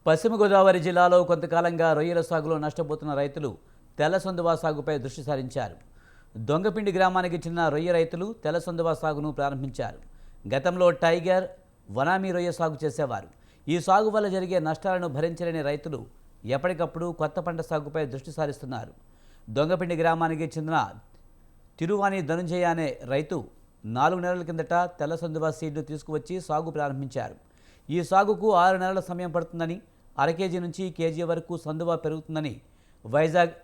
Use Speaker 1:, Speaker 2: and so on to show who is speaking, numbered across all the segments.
Speaker 1: పశ్చిమ గోదావరి జిల్లాలో కొంతకాలంగా రొయ్యల సాగులో నష్టపోతున్న రైతులు తెల్ల సొందువా సాగుపై దృష్టి సారించారు. దొంగపిండి గ్రామానికి చెందిన రొయ్య రైతులు తెల్ల సొందువా సాగును ప్రారంభించారు. గతంలో టైగర్, వనామీ రొయ్య సాగు చేసేవారు. ఈ సాగు వల్ల జరిగే నష్టాలను భరించలేని రైతులు ఎప్పటికప్పుడు కొత్త పంట సాగుపై దృష్టి సారిస్తున్నారు. దొంగపిండి గ్రామానికి చెందిన తిరువాణి ధనుంజయ అనే రైతు 4 నెలల కిందట తెల్ల సొందువా సీడ్ను తీసుకువచ్చి సాగు ప్రారంభించారు. ఈ సాగుకు 6 నెలల సమయం పడుతుందని, అర కేజీ నుంచి కేజీ వరకు సందువా పెరుగుతుందని Vizag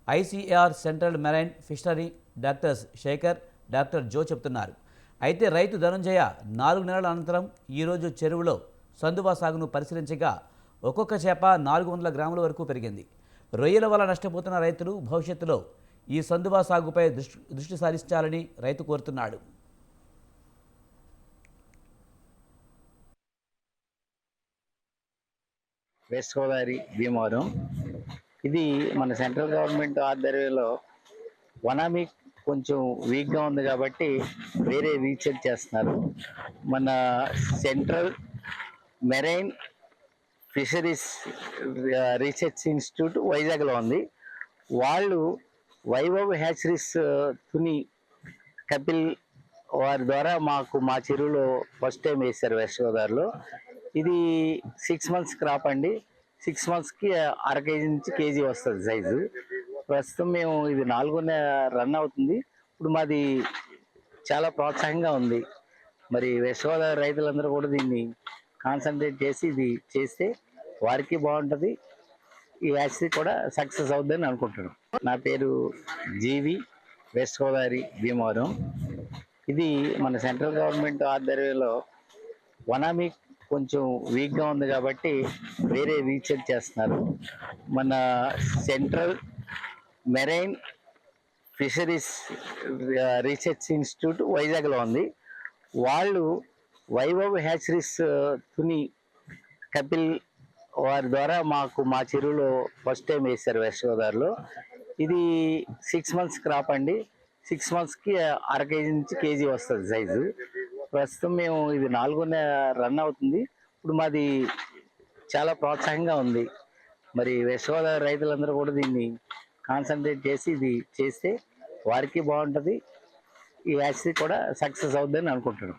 Speaker 1: ICAR central marine fishery doctors Shekhar, doctor Joe చెబుతున్నారు. అయితే రైతు ధనుంజయ 4 నెలల అనంతరం ఈరోజు చెరువులో సందువా సాగును పరిశీలించగా ఒక్కొక్క చేప 400 గ్రాముల వరకు పెరిగింది. రొయ్యల వల్ల నష్టపోతున్న రైతులు భవిష్యత్తులో ఈ సందువా సాగుపై దృష్టి సారించాలని రైతు కోరుతున్నాడు.
Speaker 2: వెస్ట్ గోదావరి భీమవరం ఇది మన సెంట్రల్ గవర్నమెంట్ ఆధ్వర్యంలో వనామీ కొంచెం వీక్గా ఉంది కాబట్టి వేరే రీసెర్చ్ చేస్తున్నారు. మన central marine fisheries research institute వైజాగ్లో ఉంది. వాళ్ళు వైభవ్ హ్యాచరీస్ తుని కపిల్ వారి ద్వారా మా చెరువులో ఫస్ట్ టైం వేశారు వెస్ట్ గోదావరిలో. ఇది 6 months క్రాప్ అండి. 6 monthsకి అర కేజీ నుంచి కేజీ వస్తుంది సైజు. ప్రస్తుతం మేము ఇది 4వ రన్ అవుతుంది. ఇప్పుడు మాది చాలా ప్రోత్సాహంగా ఉంది. మరి వెస్ట్ గోదావరి రైతులందరూ కూడా దీన్ని కాన్సన్ట్రేట్ చేసి ఇది చేస్తే వారికి బాగుంటుంది, ఈ యాక్సిడెంట్ కూడా సక్సెస్ అవుతుందని అనుకుంటున్నాం. నా పేరు జీవి, వెస్ట్ గోదావరి భీమవరం. ఇది మన సెంట్రల్ గవర్నమెంట్ ఆధ్వర్యంలో వనామీ కొంచెం వీక్గా ఉంది కాబట్టి వేరే రీసెర్చ్ చేస్తున్నారు. మన central marine fisheries research institute వైజాగ్లో ఉంది. వాళ్ళు వైభవ్ హ్యాచరీస్ తుని కపిల్ వారి ద్వారా మా చెరువులో ఫస్ట్ టైం వేశారు వెస్ట్ గోదావరిలో. ఇది 6 months క్రాప్ అండి. 6 monthsకి అర కేజీ నుంచి కేజీ వస్తుంది సైజు. ప్రస్తుతం మేము ఇది 4వ రన్ అవుతుంది. ఇప్పుడు మాది చాలా ప్రోత్సాహంగా ఉంది. మరి వెస్ట్ గోదావరి రైతులందరూ కూడా దీన్ని కాన్సన్ట్రేట్ చేసి ఇది చేస్తే వారికి బాగుంటుంది, ఈ యాక్సిడెంట్ కూడా సక్సెస్ అవుతుందని అనుకుంటున్నాం.